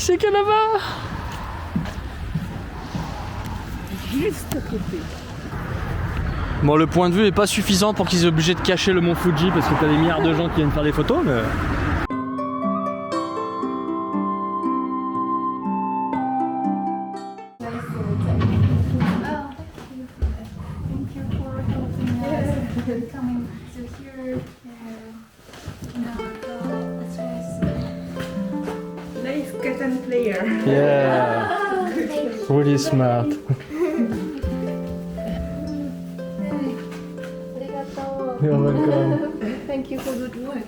c'est qu'il y a là-bas? Juste à côté. Bon, le point de vue est pas suffisant pour qu'ils aient obligé de cacher le mont Fuji parce que t'as des milliards de gens qui viennent faire des photos, mais... Nice cat and player. Yeah, really smart. You're welcome. Thank you for good work.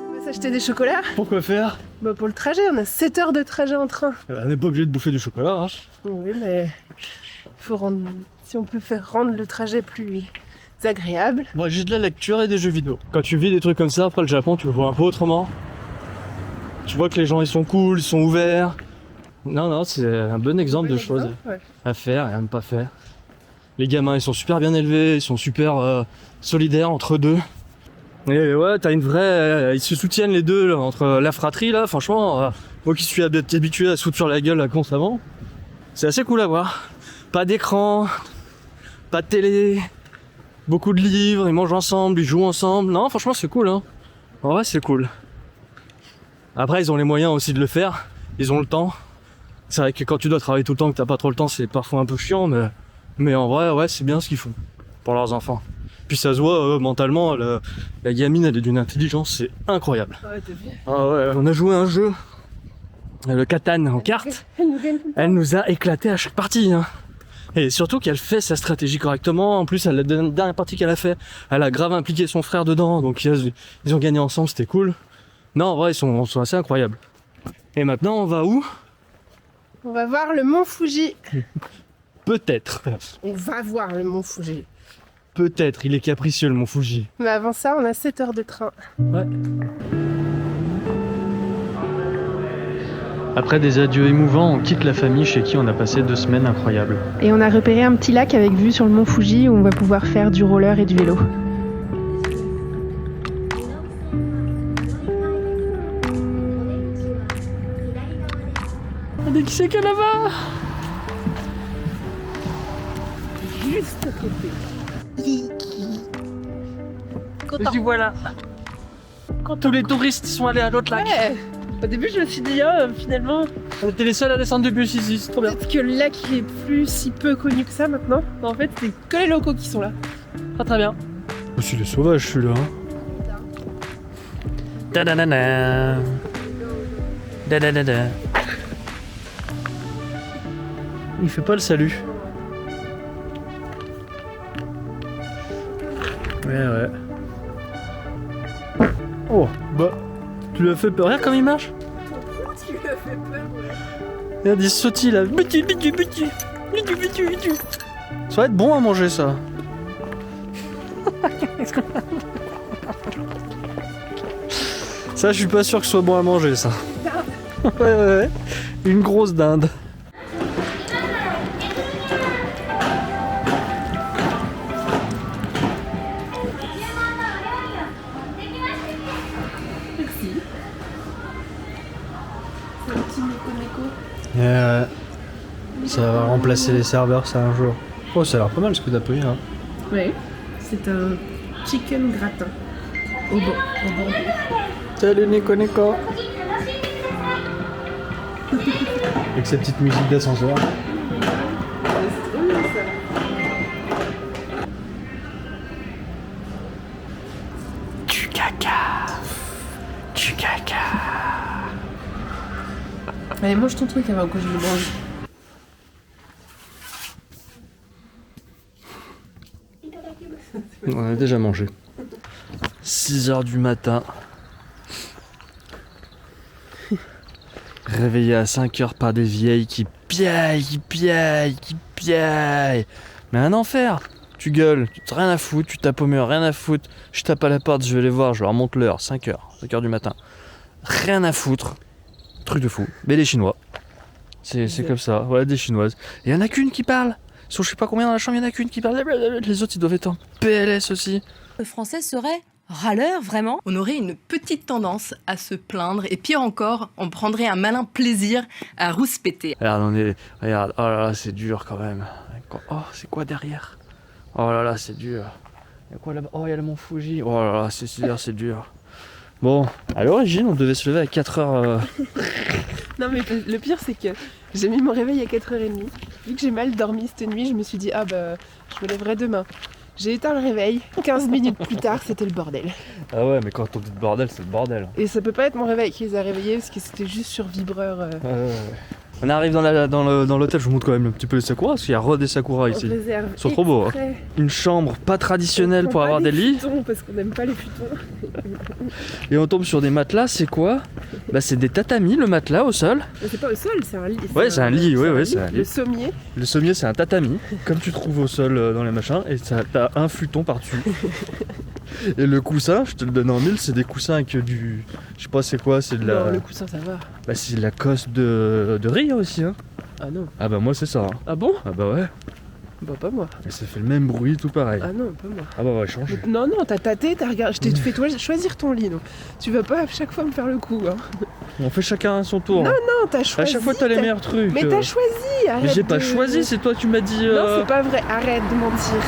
On va s'acheter des chocolats. Pourquoi faire? Bah pour le trajet, on a 7 heures de trajet en train. On n'est pas obligé de bouffer du chocolat, hein. Oui, mais faut rendre... si on peut faire rendre le trajet plus agréable. Moi, j'ai de la lecture et des jeux vidéo. Quand tu vis des trucs comme ça, après le Japon, tu le vois un peu autrement. Tu vois que les gens, ils sont cool, ils sont ouverts. Non, c'est un bon exemple de choses Ouais. à faire et à ne pas faire. Les gamins, ils sont super bien élevés, ils sont super solidaires entre deux. Et ouais, t'as une vraie... ils se soutiennent les deux, là, entre la fratrie, là, franchement, moi qui suis habitué à se foutre sur la gueule là, constamment, c'est assez cool à voir. Pas d'écran, pas de télé, beaucoup de livres, ils mangent ensemble, ils jouent ensemble. Non, franchement, c'est cool, hein. En vrai, c'est cool. Après, ils ont les moyens aussi de le faire, ils ont le temps. C'est vrai que quand tu dois travailler tout le temps, que t'as pas trop le temps, c'est parfois un peu chiant, mais en vrai, ouais, c'est bien ce qu'ils font pour leurs enfants. Puis ça se voit mentalement, la gamine, elle est d'une intelligence, c'est incroyable. Ouais, t'as vu. Ah ouais, on a joué à un jeu, le Catan en carte, elle nous a éclaté à chaque partie, hein. Et surtout qu'elle fait sa stratégie correctement. En plus, la dernière partie qu'elle a fait, elle a grave impliqué son frère dedans, donc ils ont gagné ensemble, c'était cool. Non, en vrai, ils sont assez incroyables. Et maintenant, on va où? On va voir le mont Fuji. Peut-être. On va voir le mont Fuji. Peut-être, il est capricieux le mont Fuji. Mais avant ça, on a 7 heures de train. Ouais. Après des adieux émouvants, on quitte la famille chez qui on a passé 2 semaines incroyables. Et on a repéré un petit lac avec vue sur le mont Fuji où on va pouvoir faire du roller et du vélo. Regardez qui c'est qu'il y a là-bas? Juste à côté. Et voilà. Quand tous les touristes sont allés à l'autre lac. Ouais. Au début, je me suis dit, finalement, On était les seuls à descendre du bus ici, c'est trop bien. peut-être que le lac il est plus si peu connu que ça maintenant. Mais en fait, c'est que les locaux qui sont là. Très très bien. Oh, c'est le sauvage celui-là. Da-da-da-da. Da-da-da-da. Il fait pas le salut. Ouais. Oh, bah, tu lui as fait peur. Regarde comme il marche. Tu lui as fait peur, ouais. Regarde, il sautille là. Butu. Ça va être bon à manger ça. Ça, je suis pas sûr que ce soit bon à manger ça. Ouais. Une grosse dinde. Ça va remplacer les serveurs ça un jour. Oh, ça a l'air pas mal ce que t'as pris hein. Ouais, c'est un chicken gratin. Au bon. Salut Nico. Avec sa petite musique d'ascenseur. C'est trop bien ça. Du caca. Allez, mange ton truc avant que je le mange. On a déjà mangé. 6h du matin. Réveillé à 5h par des vieilles qui piaillent. Mais un enfer. Tu gueules, tu t'as rien à foutre, tu tapes au mur, rien à foutre. Je tape à la porte, je vais les voir, je leur montre l'heure, 5h du matin. Rien à foutre. Truc de fou. Mais les Chinois. C'est comme ça, ouais, des Chinoises. Et il y en a qu'une qui parle. Sur je sais pas combien dans la chambre, il y en a qu'une qui parle. Les autres, ils doivent être en PLS aussi. Le français serait râleur, vraiment? On aurait une petite tendance à se plaindre et pire encore, on prendrait un malin plaisir à rouspéter. Regarde, oh là là, c'est dur quand même. Oh, c'est quoi derrière? Oh là là, c'est dur. Il y a quoi là-bas? Oh, il y a le mont Fuji. Oh là là, c'est dur. Bon, à l'origine, on devait se lever à 4h. Non mais le pire c'est que j'ai mis mon réveil à 4h30. Vu que j'ai mal dormi cette nuit, je me suis dit ah bah je me lèverai demain. J'ai éteint le réveil, 15 minutes plus tard c'était le bordel. Ah ouais, mais quand on dit bordel, c'est le bordel. Et ça peut pas être mon réveil qui les a réveillés parce que c'était juste sur vibreur. On arrive dans l'hôtel, je vous montre quand même un petit peu les sakuras, parce qu'il y a des sakuras ici. Réserve. Ils sont trop beaux. Hein. Une chambre pas traditionnelle pour avoir des lits. Parce qu'on n'aime pas les futons. Et on tombe sur des matelas, c'est quoi? Bah c'est des tatamis, le matelas au sol. Mais c'est pas au sol, c'est un lit. Ouais, c'est un lit, ouais, c'est un lit. Le sommier. Le sommier, c'est un tatami, comme tu trouves au sol dans les machins, et t'as un futon par-dessus. Et le coussin, je te le donne en mille, c'est des coussins avec du... Je sais pas c'est quoi, c'est de la... Non, le coussin ça va. Bah c'est de la cosse de riz aussi, hein. Ah non. Ah bah moi c'est ça. Hein. Ah bon? Ah bah ouais. Bah pas moi. Et ça fait le même bruit, tout pareil. Ah non, pas moi. Ah bah ouais, change. Non, t'as tâté, t'as regardé. Je t'ai fait toi choisir ton lit, non. Tu vas pas à chaque fois me faire le coup, hein. On fait chacun son tour. Non, hein. non, t'as choisi. À chaque fois t'as les meilleurs trucs. Mais t'as choisi, arrête. Mais j'ai pas choisi, c'est toi qui m'as dit... Non, c'est pas vrai, arrête de mentir.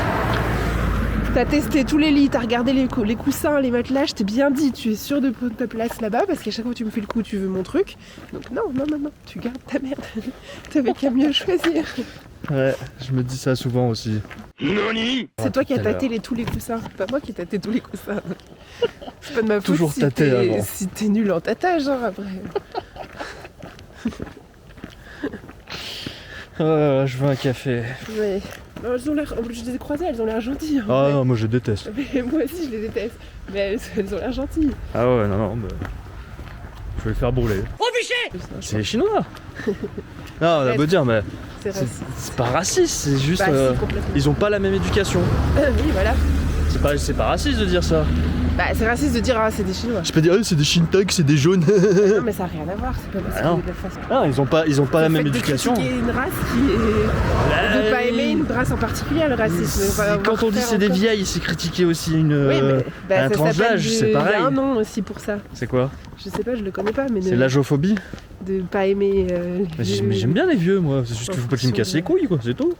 T'as testé tous les lits, t'as regardé les coussins, les matelas, je t'ai bien dit, tu es sûr de prendre ta place là-bas parce qu'à chaque fois que tu me fais le coup, tu veux mon truc. Donc non, tu gardes ta merde. T'avais qu'à mieux choisir. Ouais, je me dis ça souvent aussi. C'est toi qui as tâté tous les coussins, c'est pas moi qui ai tâté tous les coussins. C'est pas de ma faute Toujours si tâté avant. si t'es nul en tâtage, hein, après. Je veux un café. Ouais. Non, elles ont l'air, je les ai croisées, elles ont l'air gentilles. Ah Ouais. non, moi je déteste. Mais moi aussi je les déteste. Mais elles ont l'air gentilles. Ah ouais, non, bah... Je vais le faire brûler. C'est les Chinois. Non, on a beau dire, mais C'est raciste. c'est pas raciste, c'est juste... Bah, si, complètement. ils ont pas la même éducation. Oui, voilà. C'est pas raciste de dire ça. Bah, c'est raciste de dire ah, c'est des Chinois. Je peux dire, c'est des Shintok, c'est des jaunes. Non, mais ça n'a rien à voir, c'est pas parce Ah non. que de la façon. Non, ils ont pas la Le même fait de éducation. critiquer une race qui est. De pas aimer une race en particulier, le racisme. Quand on dit c'est des vieilles, c'est critiquer aussi une... Oui, mais bah, un ça tranche s'appelle d'âge, c'est pareil. Il y a un nom aussi pour ça. C'est quoi? Je sais pas, je le connais pas, mais C'est l'ageophobie. de pas aimer. Mais j'aime bien les vieux, moi. C'est juste qu'il faut pas qu'ils me cassent les couilles, quoi. C'est tout.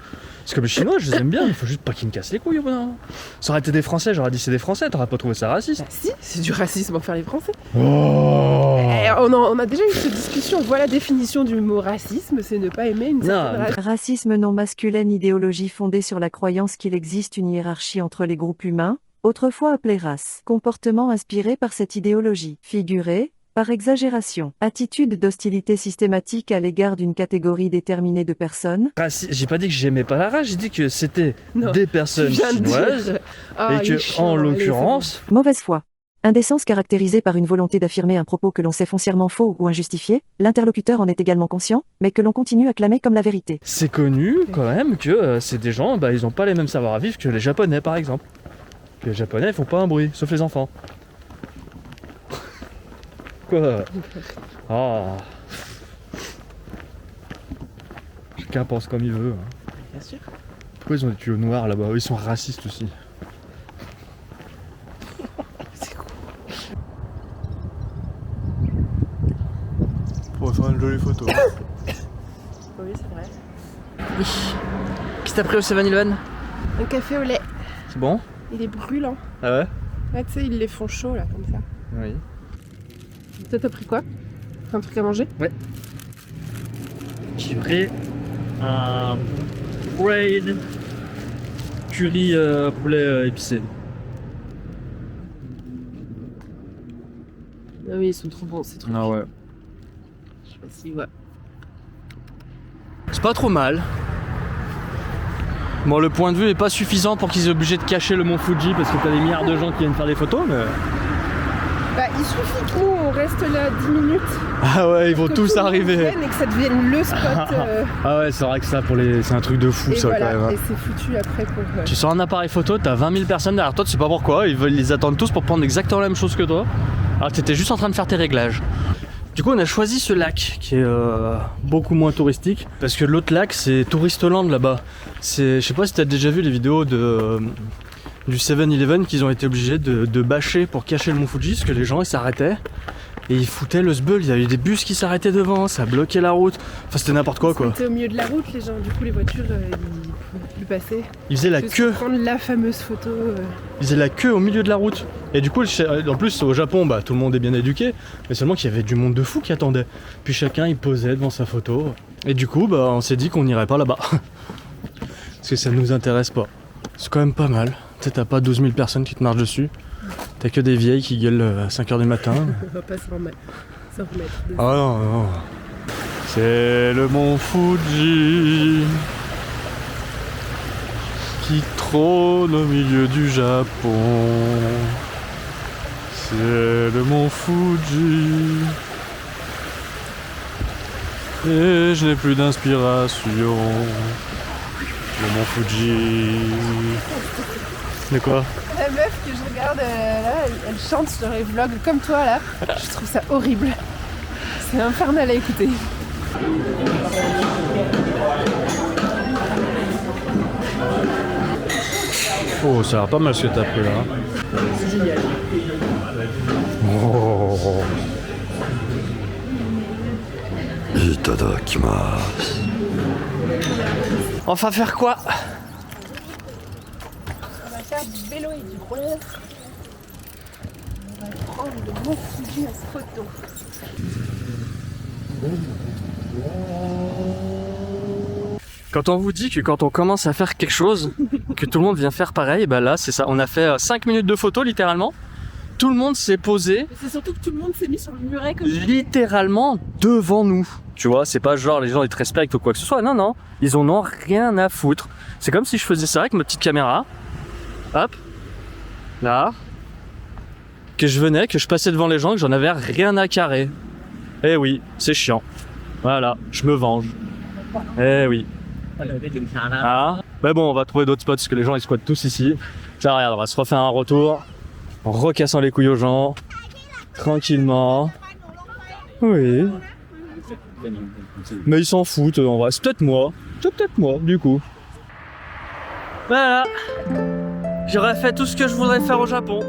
C'est comme les Chinois, je les aime bien. Il faut juste pas qu'ils me cassent les couilles. Non. Ça aurait été des Français, j'aurais dit c'est des Français. T'aurais pas trouvé ça raciste. Bah, si, c'est du racisme envers les Français. Oh. On a déjà eu cette discussion. Voilà la définition du mot racisme, c'est ne pas aimer une certaine race. Racisme non masculin, idéologie fondée sur la croyance qu'il existe une hiérarchie entre les groupes humains, autrefois appelés races. Comportement inspiré par cette idéologie. Figuré, par exagération. Attitude d'hostilité systématique à l'égard d'une catégorie déterminée de personnes. J'ai pas dit que j'aimais pas la race, j'ai dit que c'était Non, des personnes Tu viens de chinoises. dire. Ah, Et il est que, chiant, en allez, l'occurrence, Mauvaise foi. Indécence caractérisée par une volonté d'affirmer un propos que l'on sait foncièrement faux ou injustifié, l'interlocuteur en est également conscient, mais que l'on continue à clamer comme la vérité. c'est connu quand même que c'est des gens, ils ont pas les mêmes savoir-vivre que les Japonais par exemple. Que les Japonais ils font pas un bruit, sauf les enfants. Quoi? Ah. Chacun pense comme il veut. Hein. Bien sûr. Pourquoi ils ont des tuyaux noirs là-bas? Ils sont racistes aussi. C'est cool. Pour faire une jolie photo. Oui, c'est vrai. Oui. Qu'est-ce que t'as pris au 7-Eleven? Un café au lait. C'est bon? Il est brûlant. Ah ouais? Ah, tu sais, ils les font chaud là, comme ça. Oui. Toi, t'as pris quoi? Un truc à manger? J'ai pris un braid curry poulet épicé. Ah oui, ils sont trop bons ces trucs. Ah ouais. Je sais pas si, ouais. C'est pas trop mal. Bon, le point de vue est pas suffisant pour qu'ils aient obligé de cacher le mont Fuji parce que t'as des milliards de gens qui viennent faire des photos, mais... Bah, il suffit que nous, on reste là 10 minutes. Ah ouais, ils vont que tous tout le monde arriver. vienne Et que ça devienne le spot. Ah ouais, c'est vrai que ça, c'est un truc de fou et ça voilà, quand même. Hein. et c'est foutu après pour... Tu sors un appareil photo, t'as 20 000 personnes derrière toi, tu sais pas pourquoi, ils attendent tous pour prendre exactement la même chose que toi. Alors que t'étais juste en train de faire tes réglages. Du coup, on a choisi ce lac qui est beaucoup moins touristique parce que l'autre lac, c'est Touristoland là-bas. Je sais pas si t'as déjà vu les vidéos du 7-Eleven qu'ils ont été obligés de bâcher pour cacher le mont Fuji parce que les gens ils s'arrêtaient et ils foutaient le sbeul. Il y avait des bus qui s'arrêtaient devant, ça bloquait la route. Enfin, c'était n'importe quoi. C'était au milieu de la route, les gens. Du coup, les voitures, ils pouvaient plus passer. Ils faisaient la queue. Prendre la fameuse photo. Ils faisaient la queue au milieu de la route. Et du coup, en plus, au Japon, bah, tout le monde est bien éduqué, mais seulement qu'il y avait du monde de fou qui attendait. Puis chacun, il posait devant sa photo. Et du coup, bah, on s'est dit qu'on n'irait pas là-bas. Parce que ça nous intéresse pas. C'est quand même pas mal. Tu sais, t'as pas 12 000 personnes qui te marchent dessus. T'as que des vieilles qui gueulent à 5h du matin. On va pas s'en remettre. Ah non, non. C'est le mont Fuji qui trône au milieu du Japon. C'est le mont Fuji. Et je n'ai plus d'inspiration. Le mont Fuji. De quoi? La meuf que je regarde là, elle chante sur les vlogs comme toi là. Je trouve ça horrible. C'est infernal à écouter. Oh, ça a l'air pas mal ce que t'as pris là. C'est génial. Oh. Itadakimasu. Enfin faire quoi? On va faire du vélo et du roller. On va prendre le mont Fuji en photo. Quand on vous dit que quand on commence à faire quelque chose, que tout le monde vient faire pareil, bah là c'est ça. On a fait 5 minutes de photo littéralement. Tout le monde s'est posé. C'est surtout que tout le monde s'est mis sur le muret comme ça. Littéralement devant nous. Tu vois, c'est pas genre les gens ils te respectent ou quoi que ce soit. Non, non. Ils en ont rien à foutre. C'est comme si je faisais ça avec ma petite caméra. Hop. Là. Que je venais, que je passais devant les gens, que j'en avais rien à carrer. Eh oui, c'est chiant. Voilà, je me venge. Eh oui. Ah. Mais bon, on va trouver d'autres spots parce que les gens ils squattent tous ici. Ça, regarde, on va se refaire un retour. En recassant les couilles aux gens. Tranquillement. Oui. Mais ils s'en foutent en vrai. C'est peut-être moi. C'est peut-être moi, du coup. Voilà. J'aurais fait tout ce que je voudrais faire au Japon.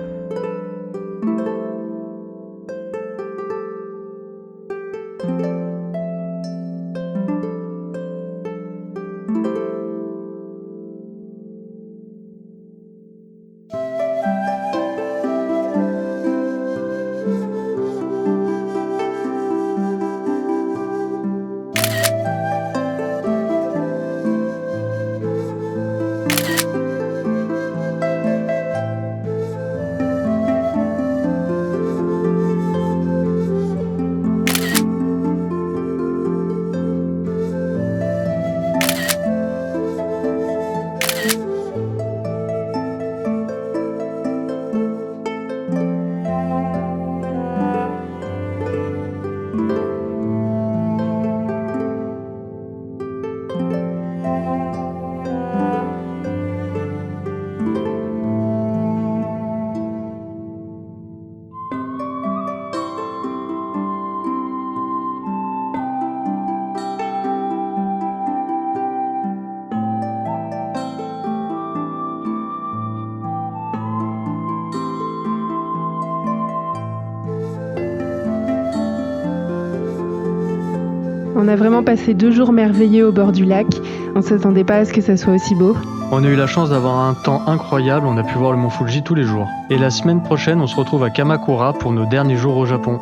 On a vraiment passé 2 jours merveilleux au bord du lac. On s'attendait pas à ce que ça soit aussi beau. On a eu la chance d'avoir un temps incroyable, on a pu voir le mont Fuji tous les jours. Et la semaine prochaine, on se retrouve à Kamakura pour nos derniers jours au Japon.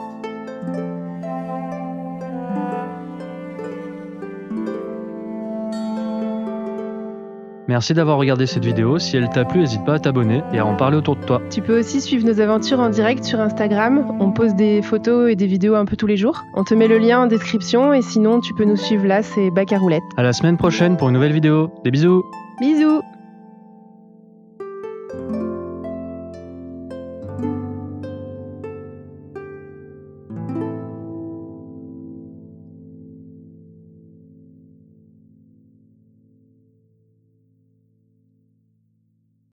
Merci d'avoir regardé cette vidéo, si elle t'a plu, n'hésite pas à t'abonner et à en parler autour de toi. Tu peux aussi suivre nos aventures en direct sur Instagram. On pose des photos et des vidéos un peu tous les jours. On te met le lien en description et sinon tu peux nous suivre là, c'est Bac à Roulette. À la semaine prochaine pour une nouvelle vidéo. Des bisous! Bisous!